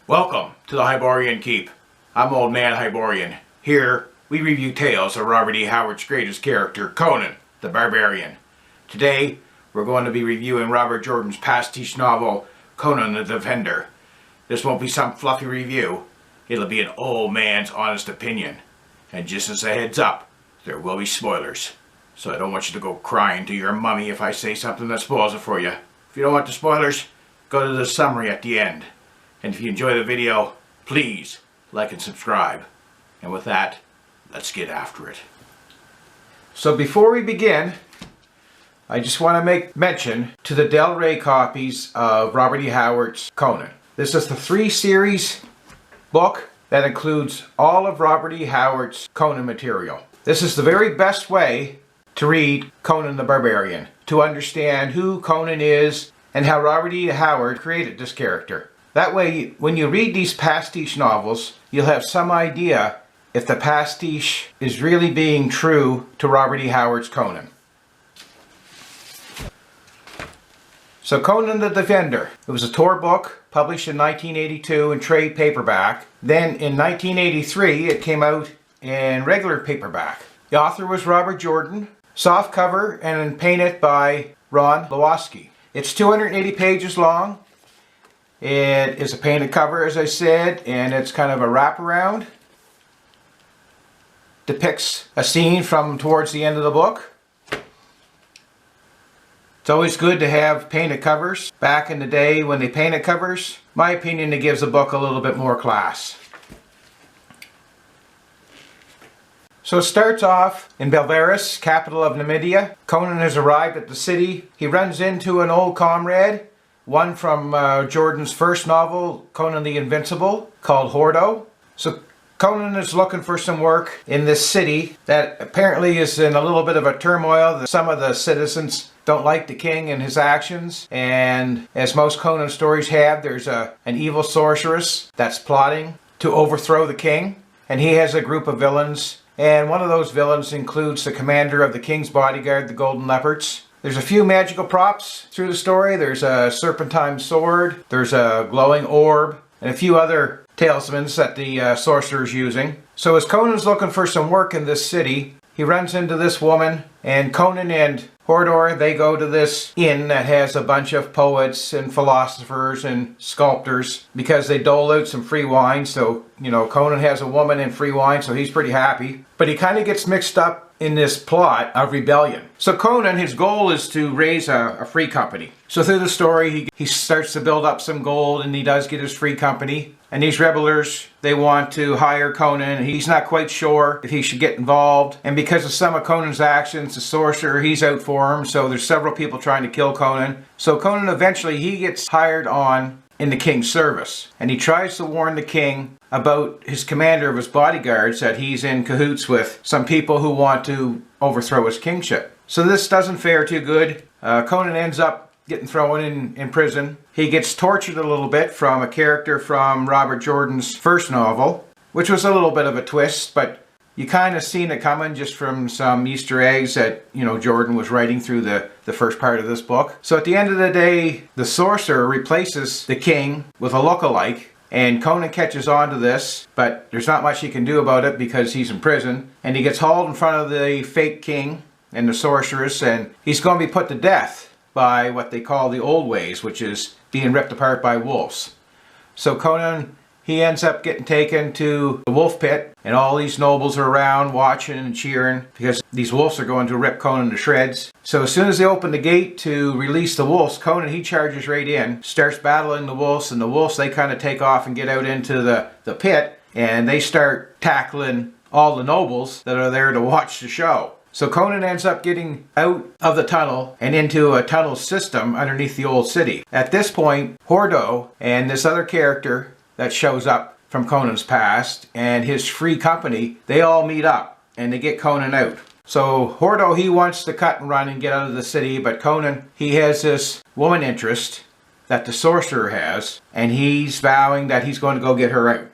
Welcome to the Hyborian Keep. I'm Old Man Hyborian. Here, we review tales of Robert E. Howard's greatest character, Conan the Barbarian. Today, we're going to be reviewing Robert Jordan's pastiche novel, Conan the Defender. This won't be some fluffy review. It'll be an old man's honest opinion. And just as a heads up, there will be spoilers. So I don't want you to go crying to your mummy if I say something that spoils it for you. If you don't want the spoilers, go to the summary at the end. And if you enjoy the video, please like and subscribe. And with that, let's get after it. So before we begin, I just want to make mention to the Del Rey copies of Robert E. Howard's Conan. This is the 3-series book that includes all of Robert E. Howard's Conan material. This is the very best way to read Conan the Barbarian, to understand who Conan is and how Robert E. Howard created this character. That way, when you read these pastiche novels, you'll have some idea if the pastiche is really being true to Robert E. Howard's Conan. So Conan the Defender. It was a Tor book published in 1982 in trade paperback. Then in 1983 it came out in regular paperback. The author was Robert Jordan. Soft cover and painted by Ron Lewowski. It's 280 pages long. It is a painted cover, as I said, and it's kind of a wraparound. Depicts a scene from towards the end of the book. It's always good to have painted covers. Back in the day when they painted covers, my opinion, it gives a book a little bit more class. So it starts off in Belvaris, capital of Numidia. Conan has arrived at the city. He runs into an old comrade, one from Jordan's first novel, Conan the Invincible, called Hordo. So Conan is looking for some work in this city that apparently is in a little bit of a turmoil. Some of the citizens don't like the king and his actions, and as most Conan stories have, there's an evil sorceress that's plotting to overthrow the king, and he has a group of villains, and one of those villains includes the commander of the king's bodyguard, the Golden Leopards. There's a few magical props through the story. There's a serpentine sword, there's a glowing orb, and a few other talismans that the sorcerer is using. So as Conan's looking for some work in this city, he runs into this woman, and Conan and Hodor, they go to this inn that has a bunch of poets and philosophers and sculptors because they dole out some free wine. So, Conan has a woman and free wine, so he's pretty happy. But he kind of gets mixed up in this plot of rebellion. So Conan, his goal is to raise a free company. So through the story, he starts to build up some gold, and he does get his free company. And these rebellers, they want to hire Conan. He's not quite sure if he should get involved. And because of some of Conan's actions, the sorcerer, he's out for him. So there's several people trying to kill Conan. So Conan eventually, he gets hired on in the king's service. And he tries to warn the king about his commander of his bodyguards that he's in cahoots with some people who want to overthrow his kingship. So this doesn't fare too good. Conan ends up getting thrown in prison. He gets tortured a little bit from a character from Robert Jordan's first novel, which was a little bit of a twist, but you kind of seen it coming just from some Easter eggs that, Jordan was writing through the first part of this book. So at the end of the day, the sorcerer replaces the king with a lookalike, and Conan catches on to this, but there's not much he can do about it because he's in prison, and he gets hauled in front of the fake king and the sorceress, and he's going to be put to death by what they call the old ways, which is being ripped apart by wolves. So Conan, he ends up getting taken to the wolf pit, and all these nobles are around watching and cheering because these wolves are going to rip Conan to shreds. So as soon as they open the gate to release the wolves, Conan, he charges right in, starts battling the wolves, and the wolves, they kind of take off and get out into the pit, and they start tackling all the nobles that are there to watch the show. So Conan ends up getting out of the tunnel and into a tunnel system underneath the old city. At this point, Hordo and this other character that shows up from Conan's past and his free company, they all meet up and they get Conan out. So Hordo, he wants to cut and run and get out of the city, but Conan, he has this woman interest that the sorcerer has, and he's vowing that he's going to go get her out.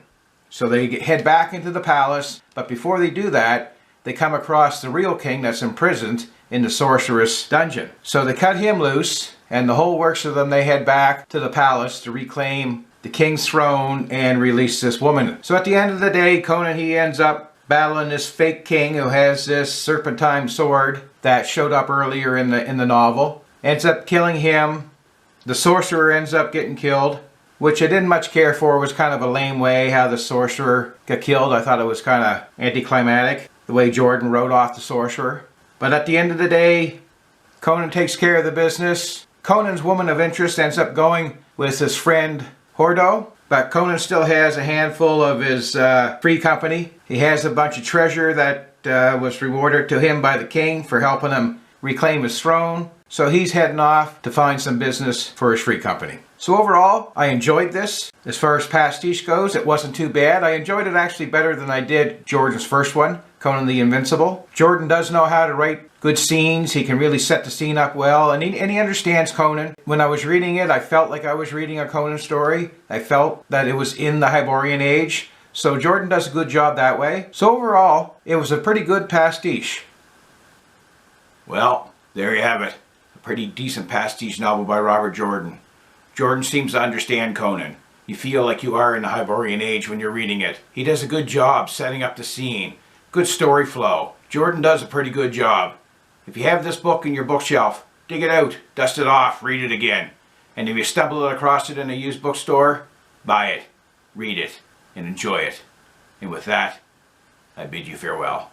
So they head back into the palace, but before they do that, they come across the real king that's imprisoned in the sorceress dungeon. So they cut him loose, and the whole works of them, they head back to the palace to reclaim the king's throne and release this woman. So at the end of the day, Conan, he ends up battling this fake king who has this serpentine sword that showed up earlier in the novel. Ends up killing him. The sorcerer ends up getting killed, which I didn't much care for. It was kind of a lame way how the sorcerer got killed. I thought it was kind of anticlimactic, the way Jordan wrote off the sorcerer. But at the end of the day, Conan takes care of the business. Conan's woman of interest ends up going with his friend Hordo, but Conan still has a handful of his free company. He has a bunch of treasure that was rewarded to him by the king for helping him reclaim his throne. So he's heading off to find some business for his free company. So overall, I enjoyed this. As far as pastiche goes, it wasn't too bad. I enjoyed it actually better than I did Jordan's first one, Conan the Invincible. Jordan does know how to write good scenes. He can really set the scene up well, and he understands Conan. When I was reading it, I felt like I was reading a Conan story. I felt that it was in the Hyborian Age. So Jordan does a good job that way. So overall, it was a pretty good pastiche. Well, there you have it. A pretty decent pastiche novel by Robert Jordan. Jordan seems to understand Conan. You feel like you are in the Hyborian Age when you're reading it. He does a good job setting up the scene. Good story flow. Jordan does a pretty good job. If you have this book in your bookshelf, dig it out, dust it off, read it again. And if you stumble across it in a used bookstore, buy it, read it, and enjoy it. And with that, I bid you farewell.